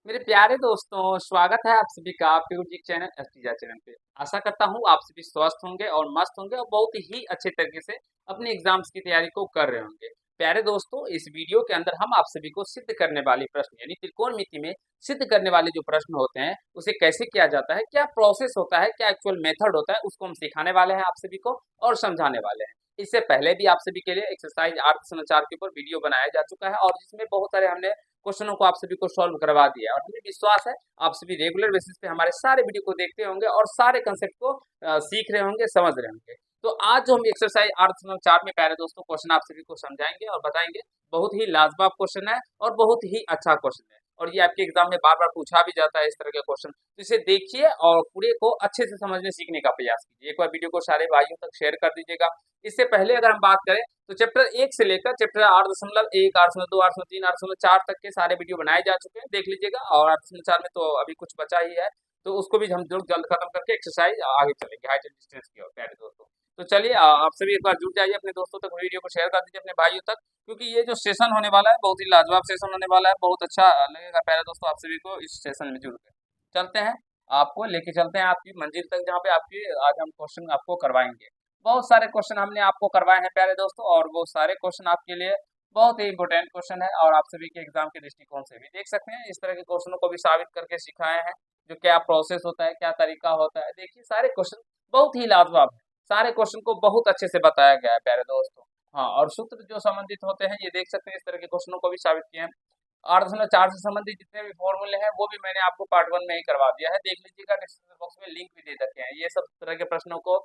मेरे प्यारे दोस्तों, स्वागत है आप सभी का आपके यूट्यूब चैनल एस्टीजा चैनल पे। आशा करता हूँ आप सभी स्वस्थ होंगे और मस्त होंगे और बहुत ही अच्छे तरीके से अपने एग्जाम्स की तैयारी को कर रहे होंगे। प्यारे दोस्तों, इस वीडियो के अंदर हम आप सभी को सिद्ध करने वाले प्रश्न यानी त्रिकोणमिति में सिद्ध करने वाले जो प्रश्न होते हैं उसे कैसे किया जाता है, क्या प्रोसेस होता है, क्या एक्चुअल मेथड होता है, उसको हम सिखाने वाले हैं आप सभी को और समझाने वाले हैं। इससे पहले भी आप सभी के लिए एक्सरसाइज 8 के ऊपर वीडियो बनाया जा चुका है और जिसमें बहुत सारे हमने क्वेश्चनों को आप सभी को सॉल्व करवा दिया और हमें विश्वास है आप सभी रेगुलर बेसिस पे हमारे सारे वीडियो को देखते होंगे और सारे कंसेप्ट को सीख रहे होंगे, समझ रहे होंगे। तो आज जो हम एक्सरसाइज 8.4 में प्यारे दोस्तों क्वेश्चन आप सभी को समझाएंगे और बताएंगे, बहुत ही लाजवाब क्वेश्चन है और बहुत ही अच्छा क्वेश्चन है और ये आपके एग्जाम में बार बार पूछा भी जाता है इस तरह के क्वेश्चन। तो इसे देखिए और पूरे को अच्छे से समझने सीखने का प्रयास कीजिए। एक बार वीडियो को सारे भाइयों तक शेयर कर दीजिएगा। इससे पहले अगर हम बात करें तो चैप्टर 1 से लेकर चैप्टर 8.1, 8.2, 8.3, 8.4 तक के सारे वीडियो बनाए जा चुके हैं, देख लीजिएगा। और 8.4 में तो अभी कुछ बचा ही है, तो उसको भी हम जल्द खत्म करके एक्सरसाइज आगे चलेंगे हाइट एंड डिस्टेंस की ओर प्यारे दोस्तों। तो चलिए आप सभी एक बार जुड़ जाइए, अपने दोस्तों तक वीडियो को शेयर कर दीजिए, अपने भाइयों तक, क्योंकि ये जो सेशन होने वाला है बहुत ही लाजवाब सेशन होने वाला है, बहुत अच्छा लगेगा प्यारे दोस्तों आप सभी को इस सेशन में जुड़ के। चलते हैं, आपको लेके चलते हैं आपकी मंजिल तक जहाँ पे आपकी आज हम क्वेश्चन आपको करवाएंगे। बहुत सारे क्वेश्चन हमने आपको करवाए हैं प्यारे दोस्तों और वो सारे क्वेश्चन आपके लिए बहुत ही इंपॉर्टेंट क्वेश्चन है और आप सभी के एग्जाम के दृष्टिकोण से भी देख सकते हैं। इस तरह के क्वेश्चनों को भी साबित करके सिखाए हैं, जो क्या प्रोसेस होता है, क्या तरीका होता है। देखिए सारे क्वेश्चन बहुत ही लाजवाब है, सारे क्वेश्चन को बहुत अच्छे से बताया गया है प्यारे दोस्तों। हाँ, और सूत्र जो संबंधित होते हैं ये देख सकते हैं, इस तरह के क्वेश्चनों को भी साबित किए हैं। 8.4 से संबंधित जितने भी फॉर्मूले हैं वो भी मैंने आपको पार्ट 1 में ही करवा दिया है, देख लीजिएगा। डिस्क्रिप्शन बॉक्स में लिंक भी दे रखे हैं। ये सब तरह के प्रश्नों को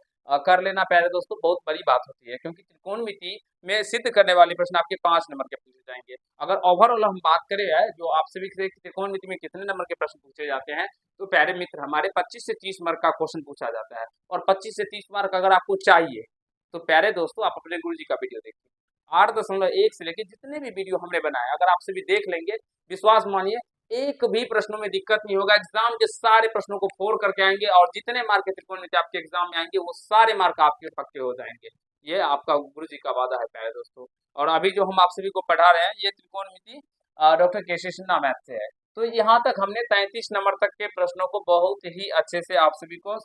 कर लेना प्यारे दोस्तों बहुत बड़ी बात होती है, क्योंकि त्रिकोणमिति में सिद्ध करने वाले प्रश्न आपके 5 नंबर के पूछे जाएंगे। अगर ओवरऑल हम बात करें है जो आप सभी से त्रिकोणमिति में कितने नंबर के प्रश्न पूछे जाते हैं, तो प्यारे मित्र हमारे 25 से 30 मार्क का क्वेश्चन पूछा जाता है। और 25 से 30 मार्क अगर आपको चाहिए तो प्यारे दोस्तों आप अपने गुरु जी का वीडियो देखिए। 8.1 से लेके जितने भी वीडियो हमने बनाए अगर आप सभी देख लेंगे, विश्वास मानिए एक भी प्रश्नों में दिक्कत नहीं होगा। एग्जाम के सारे प्रश्नों को फोड़ करके आएंगे और जितने मार्क के त्रिकोणमिति आपके एग्जाम में आएंगे वो सारे मार्क आपके पक्के हो जाएंगे। ये आपका गुरु जी का वादा है प्यारे दोस्तों। और अभी जो हम आप सभी को पढ़ा रहे हैं ये त्रिकोणमिति डॉक्टर केशव सिन्हा मैथ से है। तो यहाँ तक हमने 33 नंबर तक के प्रश्नों को बहुत ही अच्छे से आप सभी को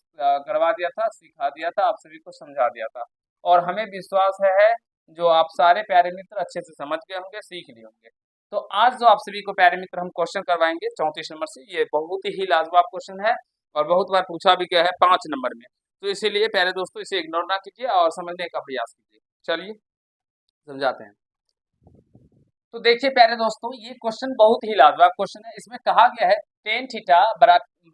करवा दिया था, सिखा दिया था, आप सभी को समझा दिया था। और हमें विश्वास है जो आप सारे प्यारे मित्र अच्छे से समझ गए होंगे, सीख लिए होंगे। तो आज जो आप सभी को प्यारे मित्र हम क्वेश्चन करवाएंगे 34 नंबर से, ये बहुत ही लाजवाब क्वेश्चन है और बहुत बार पूछा भी गया है 5 नंबर में। तो इसीलिए प्यारे दोस्तों इसे इग्नोर ना कीजिए और समझने का प्रयास कीजिए। चलिए समझाते हैं। तो देखिए प्यारे दोस्तों ये क्वेश्चन बहुत ही लाजवाब क्वेश्चन है। इसमें कहा गया है टेन थीटा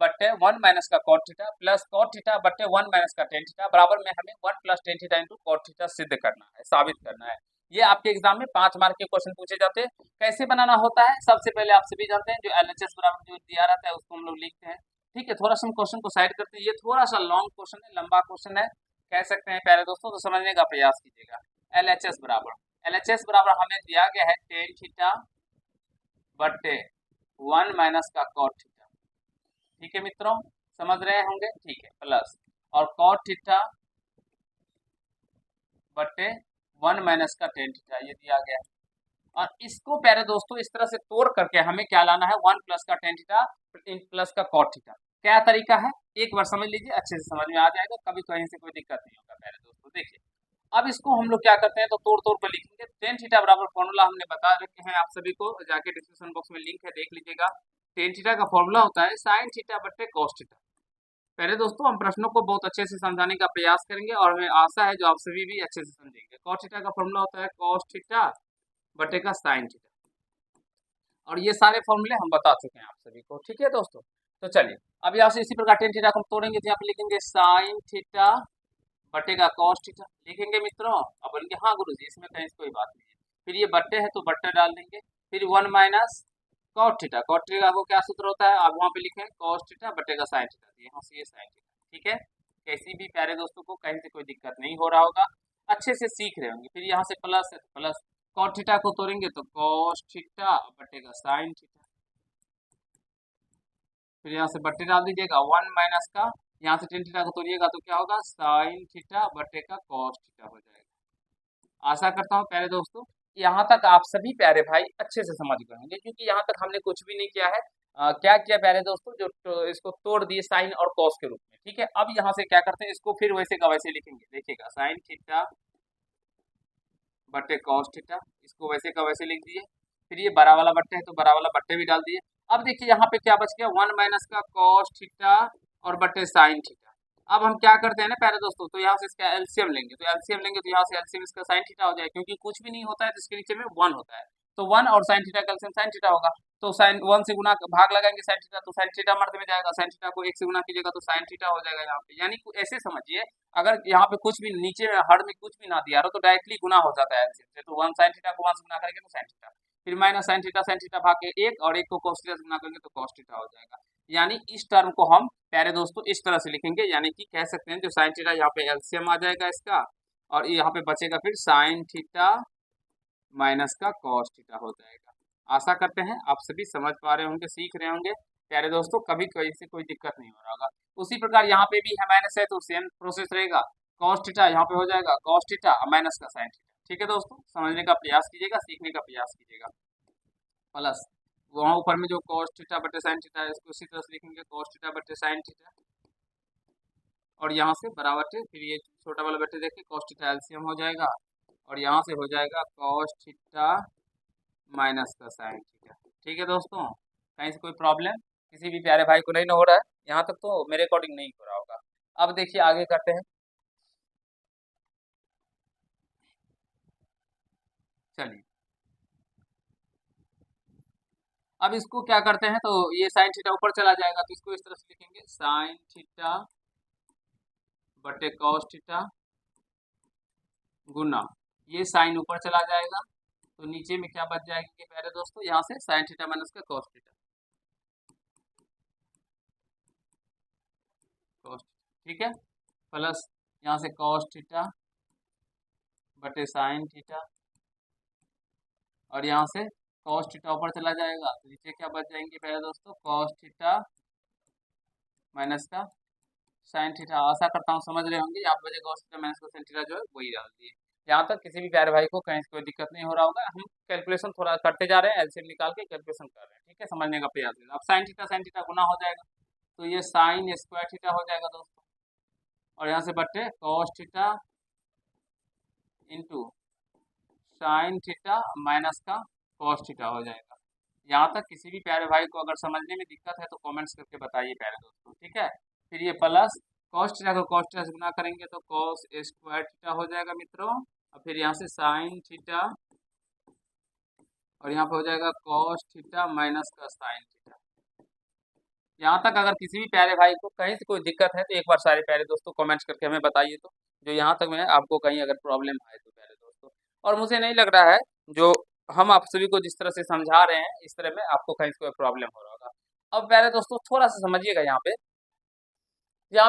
बट्टे 1 माइनस का cot theta plus cot theta बट्टे 1 माइनस का टेन थीटा बराबर में हमें 1 plus tan theta into cot theta सिद्ध करना है, साबित करना है। ये आपके एग्जाम में 5 मार्क के क्वेश्चन पूछे जाते हैं। कैसे बनाना होता है सबसे पहले आप सभी जानते हैं, जो LHS बराबर जो दिया रहता है उसको हम लोग लिखते हैं। ठीक है, थोड़ा सा हम क्वेश्चन को साइड करते हैं। ये थोड़ा सा लॉन्ग क्वेश्चन है, लंबा क्वेश्चन है कह सकते हैं प्यारे दोस्तों, तो समझने का प्रयास कीजिएगा। LHS बराबर हमें दिया गया है टेन थीटा बट्टे 1 माइनस का कॉट थीटा। ठीक है मित्रों, समझ रहे होंगे, ठीक है, प्लस और कॉट थीटा बट्टे 1 माइनस का टेन थीटा ये दिया गया है। और इसको प्यारे दोस्तों इस तरह से तोड़ करके हमें क्या लाना है, 1 प्लस का टेन थीटा प्लस का कॉट थीटा। क्या तरीका है एक बार समझ लीजिए, अच्छे से समझ में आ जाएगा, कभी कहीं से कोई दिक्कत नहीं होगा प्यारे दोस्तों। देखिए अब इसको हम लोग क्या करते हैं तो तोड़ तोड़ कर लिखेंगे। टेन थीटा बराबर फॉर्मूला हमने बता रखे हैं, आप सभी को जाके डिस्क्रिप्शन बॉक्स में लिंक है, देख लीजिएगा। टेन थीटा का फॉर्मूला होता है साइन थीटा बट्टे कॉस थीटा। पहले दोस्तों हम प्रश्नों को बहुत अच्छे से समझाने का प्रयास करेंगे और हमें आशा है जो आप सभी भी अच्छे से समझेंगे। कॉस थीटा का फॉर्मूला होता है कॉस थीटा बटे का साइन थीटा, और ये सारे फॉर्मूले हम बता चुके हैं आप सभी को। ठीक है दोस्तों, तो चलिए अब यहाँ से इसी प्रकार टेन थीटा को हम तोड़ेंगे तो यहाँ पे लिखेंगे साइन थीटा बटेगा कॉस थीटा लिखेंगे मित्रों। अब बोलेंगे हाँ गुरुजी इसमें कहीं से कोई बात नहीं है, फिर ये बट्टे है तो बट्टे डाल देंगे, फिर 1 minus cot theta. Cot theta को क्या सूत्र होता है, आप वहाँ पे लिखें कॉस थीटा बटेगा साइन थीटा, यहाँ से ये साइन थीटा। ठीक है, कैसी भी प्यारे दोस्तों को कहीं से कोई दिक्कत नहीं हो रहा होगा, अच्छे से सीख रहे होंगे। फिर यहाँ से प्लस है तो प्लस, कॉट थीटा को तोड़ेंगे तो कॉस थीटा बटेगा साइन थीटा, फिर यहाँ से बट्टे डाल दीजिएगा 1 माइनस का, यहाँ से टेन थीटा को तोड़िएगा तो क्या होगा साइन थीटा बटे का कॉस थीटा हो जाएगा। आशा करता हूँ प्यारे दोस्तों यहाँ तक आप सभी प्यारे भाई अच्छे से समझ गए होंगे, क्योंकि यहाँ तक हमने कुछ भी नहीं किया है। क्या किया प्यारे दोस्तों, जो इसको तोड़ दिए साइन और कॉस के रूप में। ठीक है, अब यहाँ से क्या करते हैं, इसको फिर वैसे का वैसे लिखेंगे। देखिएगा, साइन थीटा बट्टे कॉस थीटा, इसको वैसे का वैसे लिख दिए। फिर ये बड़ा वाला बट्टे है तो बड़ा वाला बट्टे भी डाल दिए। अब देखिए यहाँ पे क्या बच गया, 1 माइनस का कॉस थीटा और बट्टे साइन थीटा। अब हम क्या करते हैं ना प्यारे दोस्तों, तो यहाँ से इसका एलसीएम लेंगे, तो एलसीएम लेंगे तो यहाँ से एलसीएम इसका साइन थीटा हो जाएगा, क्योंकि कुछ भी नहीं होता है तो इसके नीचे में 1 होता है। तो 1 और साइन थीटा का एलसीएम साइन थीटा होगा। तो साइन 1 से गुना भाग लगाएंगे साइन थीटा, तो साइन थीटा मर्द में जाएगा, साइन थीटा को 1 से गुना कीजिएगा तो साइन थीटा हो जाएगा यहाँ पे। यानी ऐसे समझिए, अगर यहाँ पे कुछ भी नीचे में हर में कुछ भी ना दिया रहो तो डायरेक्टली गुना हो जाता है एलसीएम से। तो 1 साइन थीटा को 1 से गुना करेंगे तो साइन थीटा, फिर माइनस साइन थीटा भाग के 1 और 1 को cos थीटा से गुना करेंगे तो cos थीटा हो जाएगा। यानी इस टर्म को हम प्यारे दोस्तों इस तरह से लिखेंगे, यानी कि कह सकते हैं जो साइन थीटा यहाँ पे एलसीएम आ जाएगा इसका, और यहाँ पे बचेगा फिर साइन थीटा माइनस का cos थीटा हो जाएगा। आशा करते हैं आप सभी समझ पा रहे होंगे, सीख रहे होंगे प्यारे दोस्तों, कभी कोई से कोई दिक्कत नहीं हो रहा होगा। उसी प्रकार यहाँ पे भी है माइनस है तो सेम प्रोसेस रहेगा, cos थीटा यहाँ पे हो जाएगा cos थीटा माइनस का साइन थीटा। ठीक है दोस्तों, समझने का प्रयास कीजिएगा, सीखने का प्रयास कीजिएगा। प्लस वहाँ ऊपर में जो cos थीटा बटे साइन थीटा है इसको इसी तरह से लिखेंगे, cos थीटा बटे साइन थीटा, और यहाँ से बराबर थे, फिर ये छोटा वाला बटे देखिए cos थीटा एलसीएम हो जाएगा, और यहाँ से हो जाएगा cos थीटा माइनस का साइन थीटा। ठीक है दोस्तों, कहीं से कोई प्रॉब्लम किसी भी प्यारे भाई को नहीं ना हो रहा है, यहाँ तक तो मेरे अकॉर्डिंग नहीं हो रहा होगा। अब देखिए आगे करते हैं, चलिए अब इसको क्या करते हैं, तो ये साइन थीटा ऊपर चला जाएगा तो इसको इस तरह से लिखेंगे, साइन थीटा बटे कॉस थीटा गुना, ये साइन ऊपर चला जाएगा तो नीचे में क्या बच जाएगी प्यारे दोस्तों, यहाँ से साइन थीटा माइनस का कॉस थीटा, कॉस। ठीक है, प्लस यहाँ से कॉस थीटा बटे साइन थीटा, और यहाँ से कॉस थीटा ऊपर चला जाएगा तो नीचे क्या बच जाएंगे प्यारे दोस्तों, कॉस थीटा माइनस का साइन थीटा। आशा करता हूँ समझ रहे होंगे, यहाँ पे वजह cos theta minus cosine theta जो है वही डाल दिए। यहाँ तक किसी भी प्यारे भाई को कहीं से कोई दिक्कत नहीं हो रहा होगा, हम कैलकुलेशन थोड़ा करते जा रहे हैं, एलसीएम निकाल के कैलकुलेशन कर रहे हैं। ठीक है, समझने का प्रयास है। अब साइन थीटा गुना हो जाएगा तो ये साइन स्क्वायर थीटा हो जाएगा दोस्तों, और यहाँ से बट्टे cos theta into sine theta minus का कॉस थीटा हो जाएगा। यहाँ तक किसी भी प्यारे भाई को अगर समझने में दिक्कत है तो कमेंट्स करके बताइए प्यारे दोस्तों। ठीक है, फिर ये प्लस कॉस थीटा को कॉस थीटा से गुना करेंगे तो कॉस स्क्वायर थीटा हो जाएगा मित्रों, और फिर यहाँ से साइन थीटा, और यहाँ पे हो जाएगा कॉस थीटा माइनस का साइन थीटा। यहाँ तक अगर किसी भी प्यारे भाई को कहीं से कोई दिक्कत है तो एक बार सारे प्यारे दोस्तों कमेंट्स करके हमें बताइए, तो जो यहाँ तक में आपको कहीं अगर प्रॉब्लम आए तो प्यारे दोस्तों। और मुझे नहीं लग रहा है जो हम आप सभी को जिस तरह से समझा रहे हैं इस तरह में आपको कहीं से कोई प्रॉब्लम हो रहा होगा। अब प्यारे दोस्तों थोड़ा सा समझिएगा, यहाँ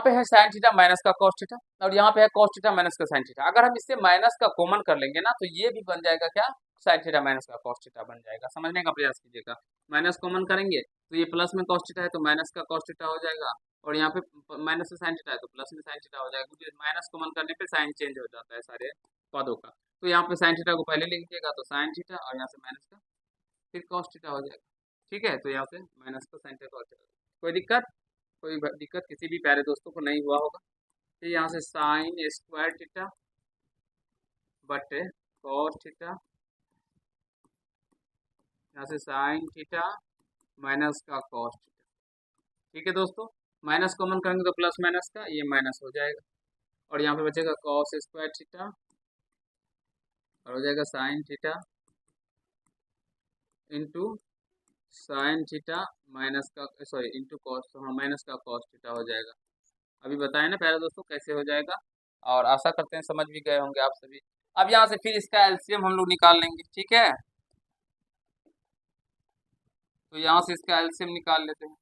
पे है साइन थीटा माइनस का कॉस थीटा, और यहाँ पे है कॉस थीटा माइनस का साइन थीटा। अगर हम इससे माइनस का कॉमन कर लेंगे ना तो ये भी बन जाएगा क्या, साइन थीटा माइनस का कॉस थीटा बन जाएगा। समझने का प्रयास कीजिएगा, माइनस कॉमन करेंगे तो ये प्लस में कॉस थीटा है तो माइनस का कॉस थीटा हो जाएगा, और यहाँ पे माइनस में साइन थीटा है तो प्लस में साइन थीटा हो जाएगा, क्योंकि माइनस कॉमन करने पे साइन चेंज हो जाता है सारे पदों का। तो यहाँ पे साइन थीटा को पहले लिख लीजिएगा तो साइन थीटा, और यहाँ से माइनस का फिर कॉस थीटा हो जाएगा। ठीक है, तो यहाँ से माइनस का साइन थीटा कॉस थीटा, कोई दिक्कत, कोई दिक्कत किसी भी प्यारे दोस्तों को नहीं हुआ होगा। फिर यहाँ से साइन स्क्वायर थीटा बटे कॉस थीटा, यहाँ से साइन थीटा माइनस का कॉस थीटा। ठीक है दोस्तों, माइनस कॉमन करेंगे तो प्लस माइनस का ये माइनस हो जाएगा, और यहाँ पे बचेगा कॉस स्क्वायर थीटा, और हो जाएगा sign theta into sine theta minus का सॉरी इंटू कॉस, हाँ माइनस का कॉस थीटा हो जाएगा। अभी बताए ना प्यारे दोस्तों कैसे हो जाएगा, और आशा करते हैं समझ भी गए होंगे आप सभी। अब यहाँ से फिर इसका एलसीएम हम लोग निकाल लेंगे। ठीक है, तो यहाँ से इसका एलसीएम निकाल लेते हैं।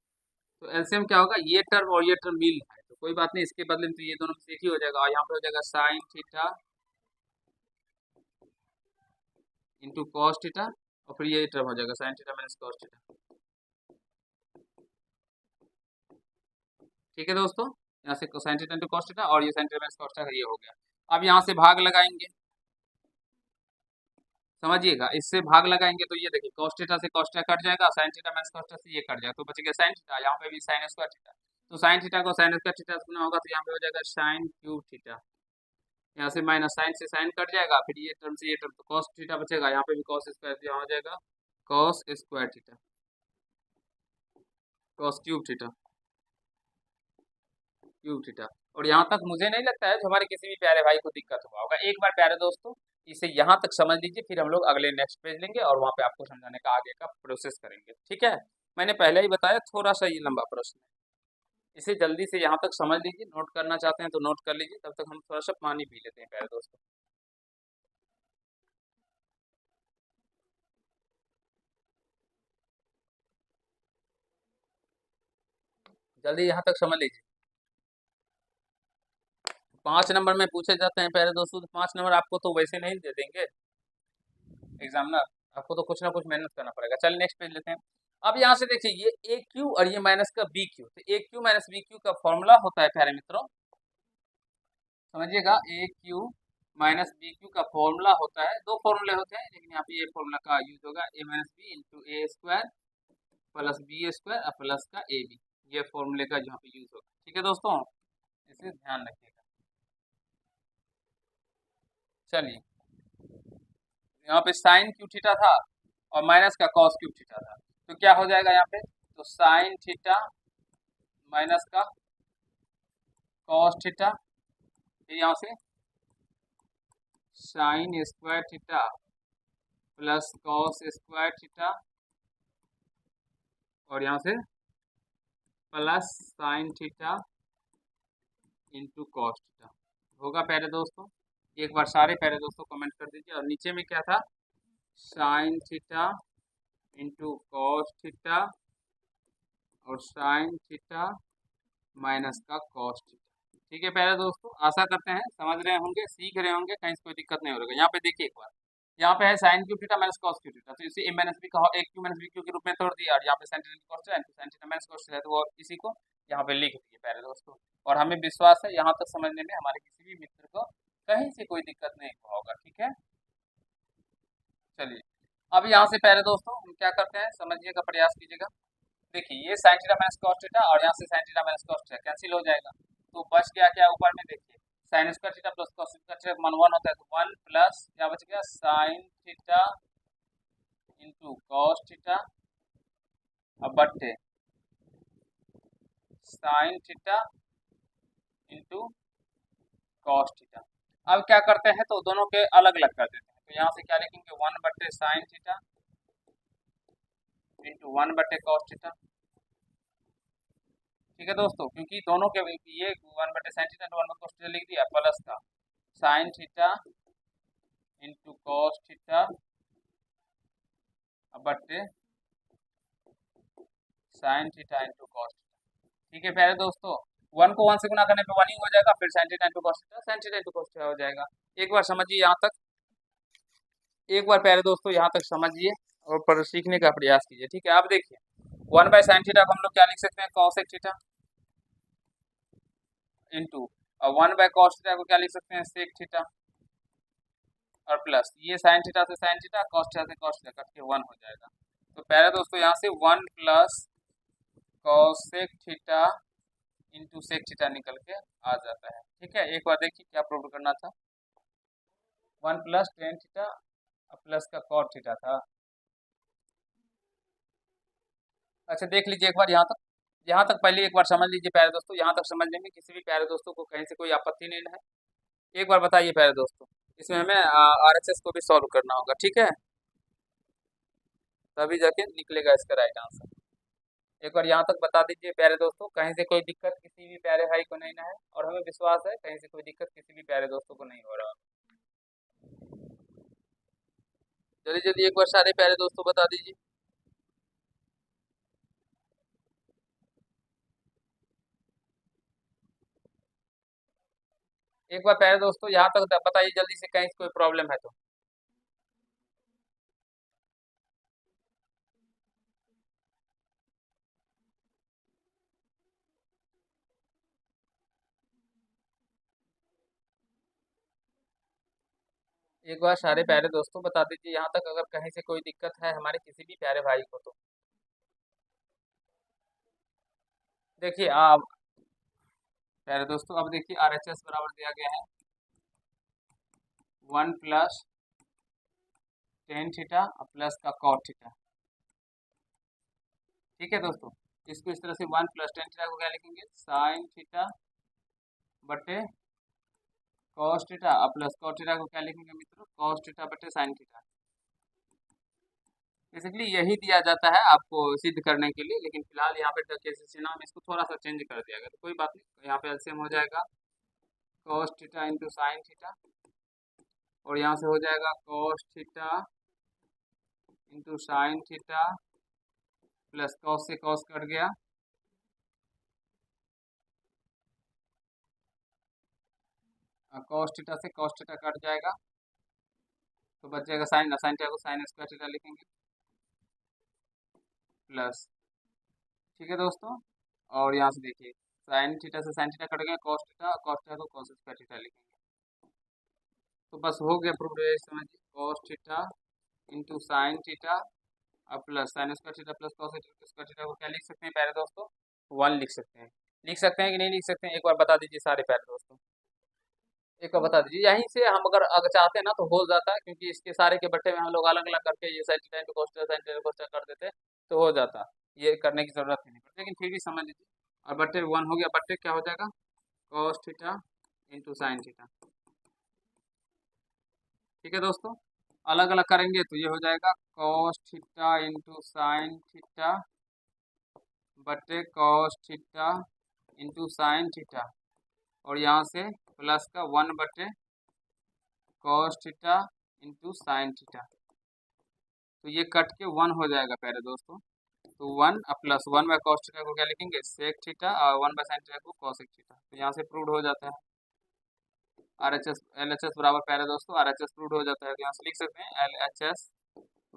तो एलसीएम क्या होगा, ये टर्म और ये टर्म मिल है तो कोई बात नहीं, इसके बदले में तो ये दोनों में से एक ही हो जाएगा, और यहाँ पे हो जाएगा sign theta into cos theta, और फिर ये टर्म हो जाएगा sign theta minus cos theta. ठीक है दोस्तों, यहाँ से sign theta into cos theta, और ये sign theta minus cos theta ये हो गया। अब यहाँ से भाग लगाएंगे, समझिएगा, इससे भाग लगाएंगे तो ये देखिए cos थीटा से cos थीटा कट जाएगा, sin theta minus cos theta से ये कट जाएगा, तो बच गया sin थीटा। यहाँ पे भी sin स्क्वायर थीटा, तो sin थीटा को sin स्क्वायर थीटा से गुना होगा तो यहाँ पे हो जाएगा sin क्यूब थीटा। यहाँ से माइनस साइन से साइन कट जाएगा, फिर ये टर्म से ये टर्म, तो cos थीटा बचेगा, यहाँ पे भी cos स्क्वायर यहाँ हो जाएगा cos square theta, cos cube theta. और यहाँ तक मुझे नहीं लगता है जो हमारे किसी भी प्यारे भाई को दिक्कत हुआ होगा। एक बार प्यारे दोस्तों इसे यहाँ तक समझ लीजिए, फिर हम लोग अगले नेक्स्ट पेज लेंगे और वहाँ पे आपको समझाने का आगे का प्रोसेस करेंगे, ठीक है। मैंने पहले ही बताया थोड़ा सा ये लंबा प्रश्न है, इसे जल्दी से यहाँ तक समझ लीजिए, नोट करना चाहते हैं तो नोट कर लीजिए, तब तक हम थोड़ा सा पानी पी लेते हैं प्यारे दोस्तों। जल्दी यहाँ तक समझ लीजिए। 5 नंबर में पूछे जाते हैं प्यारे दोस्तों, तो 5 नंबर आपको तो वैसे नहीं दे देंगे एग्जामिनर, आपको तो कुछ ना कुछ मेहनत करना पड़ेगा। चलिए नेक्स्ट पेज लेते हैं। अब यहाँ से देखिए ये ए क्यू और ये माइनस का बी क्यू, तो ए क्यू माइनस बी क्यू का फॉर्मूला होता है प्यारे मित्रों, समझिएगा, ए क्यू माइनस बी क्यू का फॉर्मूला होता है, दो फॉर्मूले होते हैं, लेकिन यहाँ पे ये फॉर्मूला का यूज होगा ए माइनस बी इंटू ए स्क्वायर प्लस बी स्क्वायर और प्लस का ए बी, ये फॉर्मूले का यहाँ पे यूज होगा, ठीक है दोस्तों, इसे ध्यान रखिएगा। चलिए यहाँ पे साइन क्यू थीटा था और माइनस का कॉस क्यूब थीटा था, तो क्या हो जाएगा यहाँ पे, तो साइन थीटा माइनस का कॉस थीटा, फिर यहाँ से sign square theta plus cos square theta और यहाँ से plus sign theta into cos theta होगा प्यारे दोस्तों। एक बार सारे प्यारे दोस्तों कमेंट कर दीजिए, और नीचे में क्या था, sign theta into cos theta और साइन थीटा माइनस का कॉस थीटा, ठीक है प्यारे दोस्तों। आशा करते हैं समझ रहे होंगे, सीख रहे होंगे, कहीं से कोई दिक्कत नहीं होगा। यहाँ पे देखिए एक बार, यहाँ पे है sine cube theta minus cos cube theta, तो इसे ए माइनस बी का A cube minus B cube के रूप में तोड़ दिया, और यहाँ पे sine theta cos theta sine theta minus cos theta, तो वो इसी को यहाँ पे लिख दिए प्यारे दोस्तों। और हमें विश्वास है यहाँ तक समझने में हमारे किसी भी मित्र को कहीं से कोई दिक्कत नहीं होगा, ठीक है। चलिए अब यहाँ से प्यारे दोस्तों हम क्या करते हैं, समझिए का प्रयास कीजिएगा। देखिए ये sign theta minus cos theta और यहाँ से sign theta minus cos theta cancel हो जाएगा, तो बच गया क्या, ऊपर में देखिए sign square theta plus cos square theta मान 1 होता है, तो 1 प्लस क्या बच गया, sign theta into cos theta अब बट्टे sine theta into cos theta. अब क्या करते हैं, तो दोनों के अलग अलग कर देते हैं, तो यहाँ से क्या लिखेंगे 1 बट्टे साइन थीटा इंटू 1 बट्टे कॉस थीटा, ठीक है दोस्तों, क्योंकि दोनों के ये 1 बटे साइन थीटा 1 बटे cos थीटा लिख दिया, प्लस का sine theta into cos theta बट्टे sine theta into cos theta, ठीक है प्यारे दोस्तों। 1 को 1 से गुना करने पे 1 ही हो जाएगा, फिर sign theta into cos theta sine theta into cos theta हो जाएगा। एक बार समझिए यहाँ तक, एक बार प्यारे दोस्तों यहाँ तक समझिए और पर सीखने का प्रयास कीजिए, ठीक है। आप देखिए 1 बाय साइन थीटा को हम लोग क्या लिख सकते हैं, cosec theta into 1 by cos theta को क्या लिख सकते हैं, सेक थीटा और प्लस ये साइन थीटा से साइन थीटा कॉस थीटा से कॉस थीटा कट के 1 हो जाएगा। तो प्यारे दोस्तों यहाँ से 1 plus cosec theta into sec theta निकल के आ जाता है, ठीक है। एक बार देखिए क्या प्रूव करना था, 1 प्लस टेन थीटा प्लस का कॉट थीटा था। अच्छा देख लीजिए एक बार यहाँ तक पहले एक बार समझ लीजिए प्यारे दोस्तों, यहाँ तक समझने में किसी भी प्यारे दोस्तों को कहीं से कोई आपत्ति नहीं है। एक बार बताइए प्यारे दोस्तों, इसमें हमें आरएचएस को भी सॉल्व करना होगा, ठीक है, तभी जाके निकलेगा इसका राइट आंसर। एक बार यहाँ तक बता दीजिए प्यारे दोस्तों, कहीं से कोई दिक्कत किसी भी प्यारे भाई को नहीं ना है, और हमें विश्वास है कहीं से कोई दिक्कत किसी भी प्यारे दोस्तों को नहीं हो रहा। जल्दी जल्दी एक बार सारे प्यारे दोस्तों बता दीजिए। एक बार प्यारे दोस्तों यहाँ तक बताइए जल्दी से, कहीं से कोई प्रॉब्लम है तो। एक बार सारे प्यारे दोस्तों बता दीजिए यहाँ तक, अगर कहीं से कोई दिक्कत है हमारे किसी भी प्यारे भाई को तो। देखिए आप प्यारे दोस्तों, अब देखिए RHS बराबर दिया गया है 1 + tan थीटा प्लस का cot थीटा। ठीक है दोस्तों, इसको इस तरह से 1 + tan थीटा को क्या लिखेंगे, साइन थीटा बटे cos theta plus cot theta को क्या लिखेंगे मित्रों, कॉस थीटा बटे साइन थीटा। बेसिकली यही दिया जाता है आपको सिद्ध करने के लिए, लेकिन फिलहाल यहाँ पे केसीसी नाम इसको थोड़ा सा चेंज कर दिया गया, तो कोई बात नहीं, यहाँ पे एलसीएम हो जाएगा cos theta into sine theta, और यहाँ से हो जाएगा cos theta into sine theta plus cos से कॉस कट गया, कॉस थीटा से कॉस थीटा कट जाएगा, तो बच जाएगा साइन, साइन थीटा को साइन स्क्वायर थीटा लिखेंगे प्लस। ठीक है दोस्तों, और यहाँ से देखिए साइन थीटा से साइन थीटा कट गया, कॉस थीटा को कॉस स्क्वायर थीटा लिखेंगे, तो बस हो गया प्रूफ है, समझिए cos theta into sine theta अब plus sine square theta plus cos square theta को क्या लिख सकते हैं प्यारे दोस्तों, 1 लिख सकते हैं। लिख सकते हैं कि नहीं लिख सकते हैं, एक बार बता दीजिए सारे प्यारे दोस्तों, एक बार बता दीजिए। यहीं से हम अगर चाहते हैं ना तो हो जाता है, क्योंकि इसके सारे के बट्टे में हम लोग अलग अलग करके ये sign theta into cos theta sine theta cos theta कर देते तो हो जाता, ये करने की जरूरत ही नहीं पड़ती, लेकिन फिर भी समझ लीजिए। और बट्टे 1 हो गया, बट्टे क्या हो जाएगा cos theta into sine theta. ठीक है दोस्तों, अलग अलग करेंगे तो ये हो जाएगा cos theta into sine theta बटे cos theta into sine theta, और यहाँ से प्लस का 1 बटे cos theta into sine theta, तो ये कट के 1 हो जाएगा प्यारे दोस्तों, तो 1 प्लस 1 बाय कॉस थीटा को क्या लिखेंगे सेक थीटा, और 1 बाय साइन थीटा को कॉसेक थीटा, तो यहाँ से प्रूव हो जाता है RHS LHS बराबर प्यारे दोस्तों RHS प्रूव हो जाता है, तो यहाँ से लिख सकते हैं LHS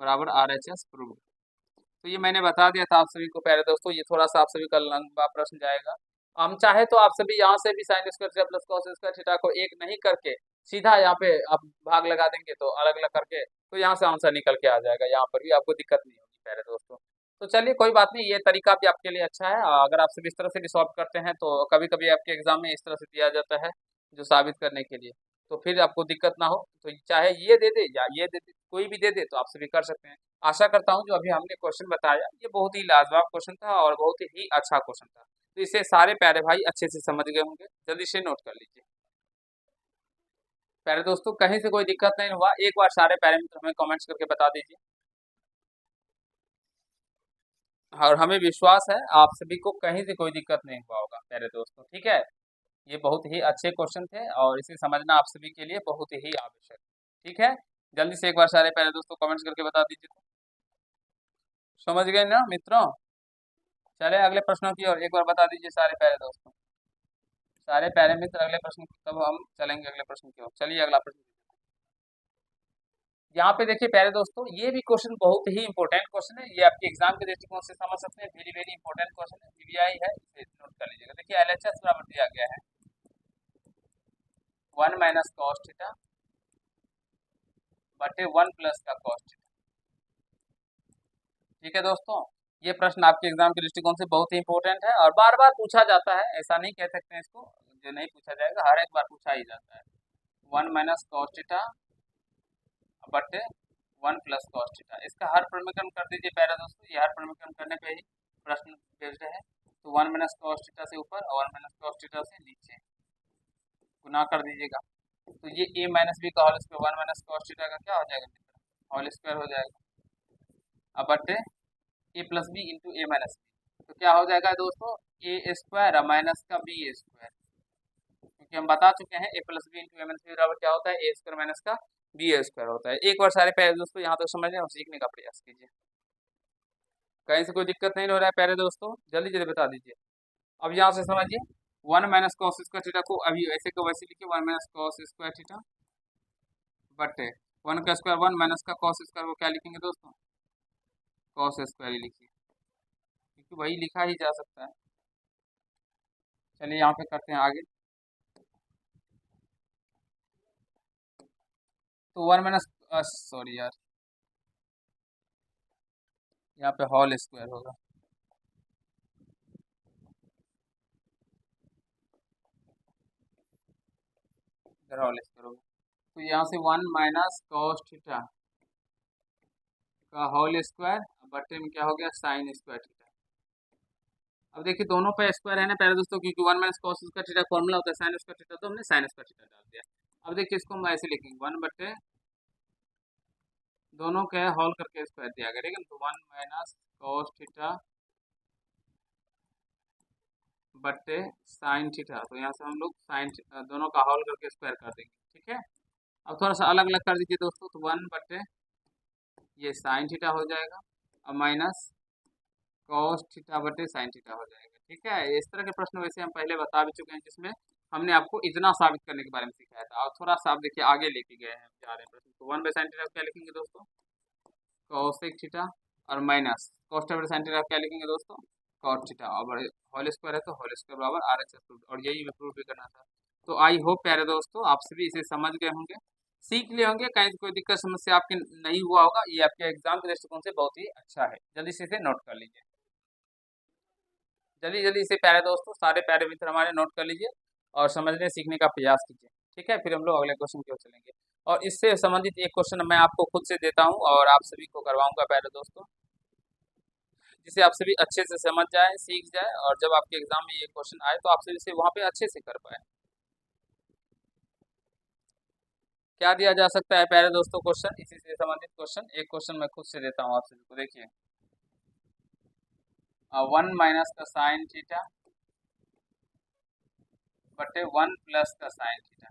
बराबर RHS प्रूव। तो ये मैंने बता दिया था आप सभी को प्यारे दोस्तों, ये थोड़ा सा आप सभी का लंबा प्रश्न जाएगा। हम चाहे तो आप सभी यहाँ से भी sign square theta plus cos square theta को एक नहीं करके सीधा यहाँ पे आप भाग लगा देंगे, तो अलग अलग करके तो यहाँ से आंसर निकल के आ जाएगा, यहाँ पर भी आपको दिक्कत नहीं होगी प्यारे दोस्तों। तो चलिए कोई बात नहीं, ये तरीका भी आपके लिए अच्छा है, अगर आप सभी इस तरह से भी सॉल्व करते हैं तो कभी कभी आपके एग्जाम में इस तरह से दिया जाता है जो साबित करने के लिए, तो फिर आपको दिक्कत ना हो, तो चाहे ये दे दे या ये दे दे, कोई भी दे दे तो आप सभी कर सकते हैं। आशा करता हूँ जो अभी हमने क्वेश्चन बताया ये बहुत ही लाजवाब क्वेश्चन था और बहुत ही अच्छा क्वेश्चन था, तो इसे सारे प्यारे भाई अच्छे से समझ गए होंगे, जल्दी से नोट कर लीजिए। प्यारे दोस्तों कहीं से कोई दिक्कत नहीं हुआ, एक बार सारे प्यारे मित्र हमें कमेंट्स करके बता दीजिए, और हमें विश्वास है आप सभी को कहीं से कोई दिक्कत नहीं हुआ होगा प्यारे दोस्तों। ठीक है, ये बहुत ही अच्छे क्वेश्चन थे और इसे समझना आप सभी के लिए बहुत ही आवश्यक। ठीक है, जल्दी से एक बार सारे प्यारे दोस्तों कमेंट्स करके बता दीजिए, तो समझ गए ना मित्रों। चले अगले प्रश्नों की ओर, एक बार बता दीजिए सारे प्यारे दोस्तों, सारे प्यारे मित्र अगले प्रश्न तब हम चलेंगे अगले प्रश्न की ओर। चलिए अगला प्रश्न, यहाँ पे देखिए प्यारे दोस्तों ये भी क्वेश्चन बहुत ही इंपॉर्टेंट क्वेश्चन है, ये आपके एग्जाम के दृष्टिकोण से समझ सकते हैं, वेरी वेरी इंपॉर्टेंट क्वेश्चन है, वीवीआई है, इसे नोट कर लीजिएगा। देखिए एलएचएस बराबर दिया गया है 1 माइनस कॉस थीटा बटे 1 प्लस का कॉस थीटा। ठीक है दोस्तों, ये प्रश्न आपके एग्जाम के दृष्टिकोण से बहुत ही इंपॉर्टेंट है और बार बार पूछा जाता है, ऐसा नहीं कह सकते हैं इसको जो नहीं पूछा जाएगा, हर एक बार पूछा ही जाता है। 1 माइनस कॉस थीटा बटे 1 प्लस कॉस थीटा, इसका हर समीकरण कर दीजिए प्यारे दोस्तों, ये हर समीकरण करने पे ही प्रश्न बेस्ड है, तो 1 माइनस कॉस थीटा से ऊपर और 1 माइनस कॉस थीटा से नीचे गुना कर दीजिएगा, तो ये a माइनस बी का whole square 1 minus cos theta का क्या हो जाएगा मित्र होल स्क्वायर हो जाएगा, अब बटे ए प्लस बी इंटू ए माइनस बी, तो क्या हो जाएगा दोस्तों ए स्क्वायर माइनस का बी स्क्वायर, क्योंकि हम बता चुके हैं ए प्लस बी इंटू ए माइनस बी बराबर क्या होता है ए स्क्वायर माइनस का बी स्क्वायर होता है। एक बार सारे प्यारे दोस्तों यहाँ तक समझने और सीखने का प्रयास कीजिए, कहीं से कोई दिक्कत नहीं हो रहा है प्यारे दोस्तों, जल्दी जल्दी बता दीजिए। अब यहाँ से समझिए 1 माइनस कॉस स्क्वायर थीटा को अभी ऐसे को वैसे लिखिए 1 माइनस कॉस स्क्वायर थीटा बटे 1 का स्क्वायर 1 माइनस का कॉस स्क्वायर को क्या लिखेंगे दोस्तों कॉस स्क्वायर ही लिखिए, क्योंकि वही लिखा ही जा सकता है। चलिए यहाँ पे करते हैं आगे। तो 1 माइनस, सॉरी यार, यहाँ पे होल स्क्वायर होगा। इधर होल स्क्वायर होगा, तो यहाँ से 1 माइनस कॉस थीटा का होल स्क्वायर बटे में क्या हो गया साइन स्क्वायर थीटा। अब देखिए दोनों पे स्क्वायर है ना प्यारे दोस्तों, क्योंकि 1 minus cos square theta formula होता है साइन स्क्वायर थीटा, तो हमने साइन स्क्वायर थीटा डाल दिया। अब देखिए इसको हम ऐसे लिखेंगे 1 बटे दोनों के होल करके स्क्वायर दिया गया, ठीक है। तो 1 माइनस कॉस थीटा बटे साइन थीटा, तो यहाँ से हम लोग साइन दोनों का होल करके स्क्वायर कर देंगे, ठीक है। अब थोड़ा सा अलग अलग कर दीजिए दोस्तों, तो 1 बटे ये साइन थीटा हो जाएगा, और माइनस कॉस थीटा बटे साइन थीटा हो जाएगा, ठीक है। इस तरह के प्रश्न वैसे हम पहले बता भी चुके हैं, जिसमें हमने आपको इतना साबित करने के बारे में सिखाया था। और थोड़ा सा आप देखिए आगे लेके गए हैं जा रहे हैं प्रश्न, तो 1 बाई साइन थीटा क्या लिखेंगे दोस्तों, कॉसेक थीटा, और माइनस कॉस थीटा बटे साइन थीटा क्या लिखेंगे दोस्तों, कॉट थीटा, और होल स्क्वायर है तो होल स्क्वायर बराबर आर एच एस रूट, और यही प्रूव भी करना था। तो आई होप प्यारे दोस्तों आप सभी इसे समझ गए होंगे, सीख लिए होंगे, कहीं कोई दिक्कत समस्या आपकी नहीं हुआ होगा। ये आपके एग्जाम के दृष्टिकोण से बहुत ही अच्छा है, जल्दी से इसे नोट कर लीजिए। जल्दी जल्दी इसे प्यारे दोस्तों सारे प्यारे मित्र हमारे नोट कर लीजिए और समझने सीखने का प्रयास कीजिए, ठीक है। फिर हम लोग अगले क्वेश्चन की ओर चलेंगे, और इससे संबंधित एक क्वेश्चन मैं आपको खुद से देता हूं और आप सभी को करवाऊंगा प्यारे दोस्तों, जिसे आप सभी अच्छे से समझ जाए, सीख जाए, और जब आपके एग्जाम में ये क्वेश्चन आए तो आप सभी इसे वहां पे अच्छे से कर पाए। क्या दिया जा सकता है प्यारे दोस्तों क्वेश्चन, इसी से संबंधित क्वेश्चन, एक क्वेश्चन मैं खुद से देता हूँ आप सभी को, देखिए 1 माइनस का साइन थीटा बटे 1 प्लस का साइन थीटा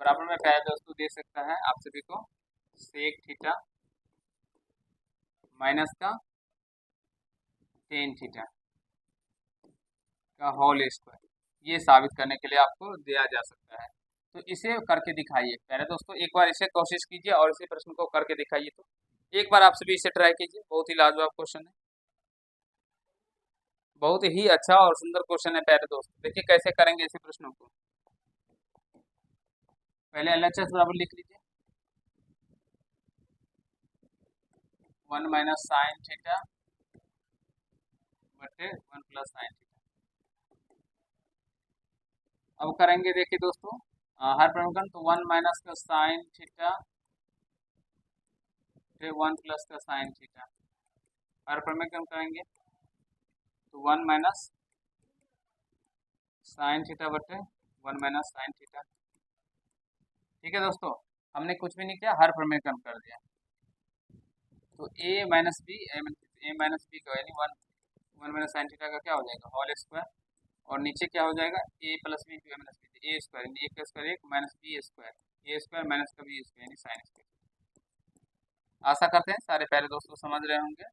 बराबर में प्यारे दोस्तों दे सकता है आप सभी को सेक थीटा माइनस का टेन थीटा का होल स्क्वायर। ये साबित करने के लिए आपको दिया जा सकता है, तो इसे करके दिखाइए पहले दोस्तों, एक बार इसे कोशिश कीजिए और इसे प्रश्न को करके दिखाइए। तो एक बार आप सभी इसे ट्राई कीजिए, बहुत ही लाजवाब क्वेश्चन है, बहुत ही अच्छा और सुंदर क्वेश्चन है प्यारे दोस्तों। देखिए कैसे करेंगे इसे प्रश्नों को, पहले एलएचएस बराबर लिख लीजिए 1 माइनस साइन थीटा बटे 1 प्लस साइन थीटा। अब करेंगे देखिए दोस्तों हर प्रमेय तो 1 माइनस का साइन थीटा फिर 1 प्लस का साइन थीटा, हर प्रमेय हम करेंगे तो 1 माइनस साइन थीटा बटे 1 माइनस साइन थीटा, ठीक है दोस्तों। हमने कुछ भी नहीं किया, हर प्रमेय कम कर दिया, तो ए माइनस बी का यानी one one minus sine theta का क्या हो जाएगा होल स्क्वायर, और नीचे क्या हो जाएगा ए प्लस बी इंटू ए माइनस बी, ए स्क्वायर यानी ए का स्क्वायर एक माइनस बी स्क्वायर, ए स्क्वायर माइनस का बी स्क्वायर यानी साइन स्क्वायर। आशा करते हैं सारे प्यारे दोस्तों समझ रहे होंगे।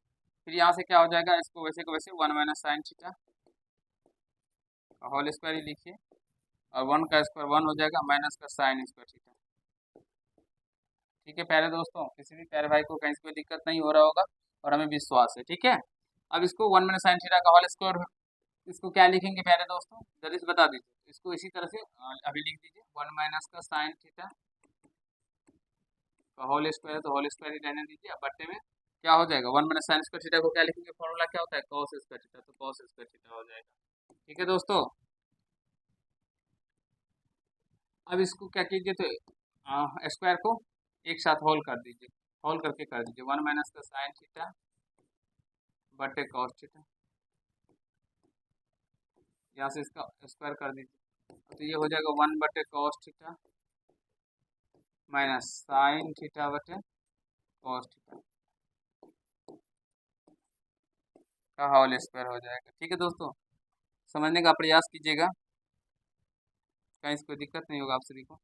फिर यहाँ से क्या हो जाएगा, इसको वैसे को वैसे 1 minus sine theta whole square ही लिखिए, और 1 का स्क्वायर 1 हो जाएगा माइनस का साइन स्क्वायर थीटा, ठीक है प्यारे दोस्तों। किसी भी प्यारे भाई को कहीं से कोई दिक्कत नहीं हो रहा होगा और हमें विश्वास है, ठीक है। अब इसको 1 माइनस साइन थीटा का होल स्क्वायर, इसको क्या लिखेंगे प्यारे दोस्तों, जल्दी से बता दीजिए। इसको इसी तरह से अभी लिख दीजिए 1 माइनस का साइन थीटा का होल स्क्वायर, तो होल स्क्वायर ही रहने दीजिए। अब बट्टे में क्या हो जाएगा 1 माइनस साइन स्क्वायर थीटा को क्या लिखेंगे, फॉर्मूला क्या होता है कॉस स्क्वायर थीटा, तो कॉस स्क्वायर थीटा हो जाएगा, ठीक है दोस्तों। अब इसको क्या कीजिए, तो स्क्वायर को एक साथ होल कर दीजिए, होल करके कर दीजिए 1 माइनस का साइन थीटा बटे कॉस थीटा, यहाँ से इसका स्क्वायर कर दीजिए, तो ये हो जाएगा 1 बटे cos theta minus sine theta बटे कॉस थीटा का होल स्क्वायर हो जाएगा, ठीक है दोस्तों। समझने का प्रयास कीजिएगा, कहीं से कोई दिक्कत नहीं होगा आप सभी को।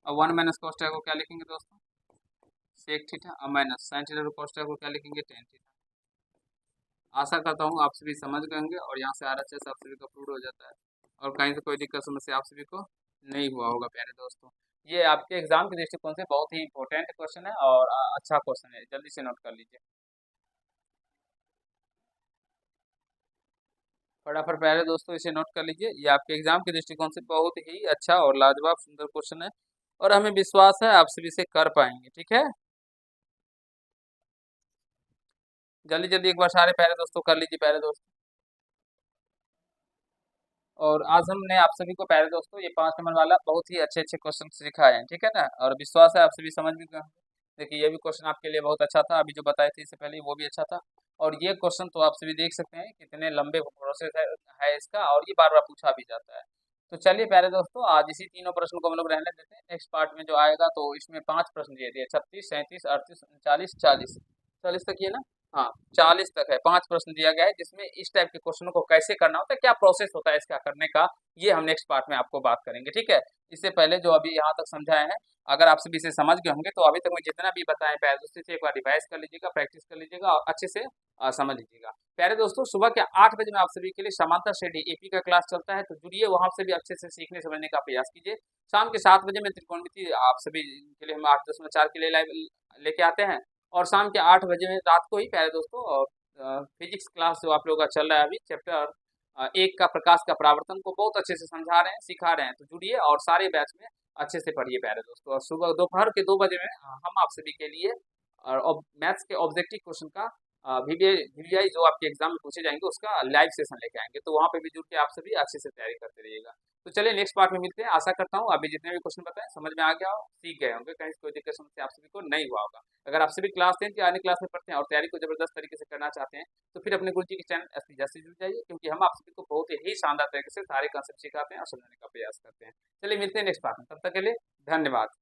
अब 1 माइनस कॉस थीटा को क्या लिखेंगे दोस्तों, सेक थीटा, और minus sine theta cos theta को क्या लिखेंगे टेन थीटा। आशा करता हूँ आप सभी समझ गए होंगे, और यहाँ से आरएचएस आप सभी का प्रूव हो जाता है, और कहीं से कोई दिक्कत समस्या आप सभी को नहीं हुआ होगा प्यारे दोस्तों। ये आपके एग्जाम के दृष्टिकोण से बहुत ही इंपॉर्टेंट क्वेश्चन है और अच्छा क्वेश्चन है, जल्दी से नोट कर लीजिए फटाफट प्यारे दोस्तों, इसे नोट कर लीजिए। ये आपके एग्जाम के दृष्टिकोण से बहुत ही अच्छा और लाजवाब सुंदर क्वेश्चन है, और हमें विश्वास है आप सभी से कर पाएंगे। ठीक है, जल्दी जल्दी एक बार सारे प्यारे दोस्तों कर लीजिए प्यारे दोस्तों। और आज हमने आप सभी को प्यारे दोस्तों ये 5 नंबर वाला बहुत ही अच्छे अच्छे क्वेश्चन सिखाए हैं, ठीक है ना, और विश्वास है आप सभी समझ भी गए होंगे। देखिए ये भी क्वेश्चन आपके लिए बहुत अच्छा था, अभी जो बताए थे इससे पहले वो भी अच्छा था। और ये क्वेश्चन तो आप सभी देख सकते हैं कितने लंबे प्रोसेस है इसका, और ये बार बार पूछा भी जाता है। तो चलिए प्यारे दोस्तों आज इसी तीनों प्रश्न को हम लोग रहने देते हैं, नेक्स्ट पार्ट में जो आएगा तो इसमें 5 प्रश्न दिए दिए, 36, 37, 38, 39, 40, 40 तक ये ना, हाँ 40 तक है। 5 प्रश्न दिया गया है जिसमें इस टाइप के क्वेश्चनों को कैसे करना होता है, क्या प्रोसेस होता है इसका करने का, ये हम नेक्स्ट पार्ट में आपको बात करेंगे। ठीक है, इससे पहले जो अभी यहाँ तक समझाए हैं, अगर आप सभी इसे समझ गए होंगे तो अभी तक मैं जितना भी बताएं प्यारे दोस्तों से एक बार रिवाइज कर लीजिएगा, प्रैक्टिस कर लीजिएगा और अच्छे से समझ लीजिएगा। प्यारे दोस्तों सुबह के 8 बजे में आप सभी के लिए समांतर श्रेणी एपी का क्लास चलता है, तो जुड़िए वहां से भी अच्छे से सीखने समझने का प्रयास कीजिए। शाम के 7 बजे में त्रिकोणमिति आप सभी के लिए हम 8.4 के लिए लाइव लेके आते हैं, और शाम के 8 बजे में रात को ही प्यारे दोस्तों और फिजिक्स क्लास जो आप लोगों का चल रहा है अभी चैप्टर 1 का प्रकाश का परावर्तन को बहुत अच्छे से समझा रहे हैं सिखा रहे हैं, तो जुड़िए और सारे बैच में अच्छे से पढ़िए प्यारे दोस्तों। और सुबह दोपहर के 2 बजे में हम आप सभी के लिए और मैथ्स के ऑब्जेक्टिव क्वेश्चन का वीवीआई जो आपके एग्जाम में पूछे जाएंगे उसका लाइव सेशन लेके आएंगे, तो वहाँ पे भी जुड़ के आप सभी अच्छे से तैयारी करते रहिएगा। तो चलिए नेक्स्ट पार्ट में मिलते हैं, आशा करता हूँ अभी जितने भी क्वेश्चन बताए समझ में आ गया हो, सीख गए होंगे, कहीं कोई दिक्कत समस्या आप सभी को नहीं हुआ होगा। अगर आप सभी क्लास 10 या अन्य क्लास में पढ़ते हैं और तैयारी को जबरदस्त तरीके से करना चाहते हैं तो फिर अपने गुरुजी के चैनल एसपी जैसे जुड़ जाइए, क्योंकि हम आप सभी को बहुत ही शानदार तरीके से सारे कॉन्सेप्ट सिखाते हैं और समझाने का प्रयास करते हैं। चलिए मिलते हैं नेक्स्ट पार्ट में, तब तक के लिए धन्यवाद।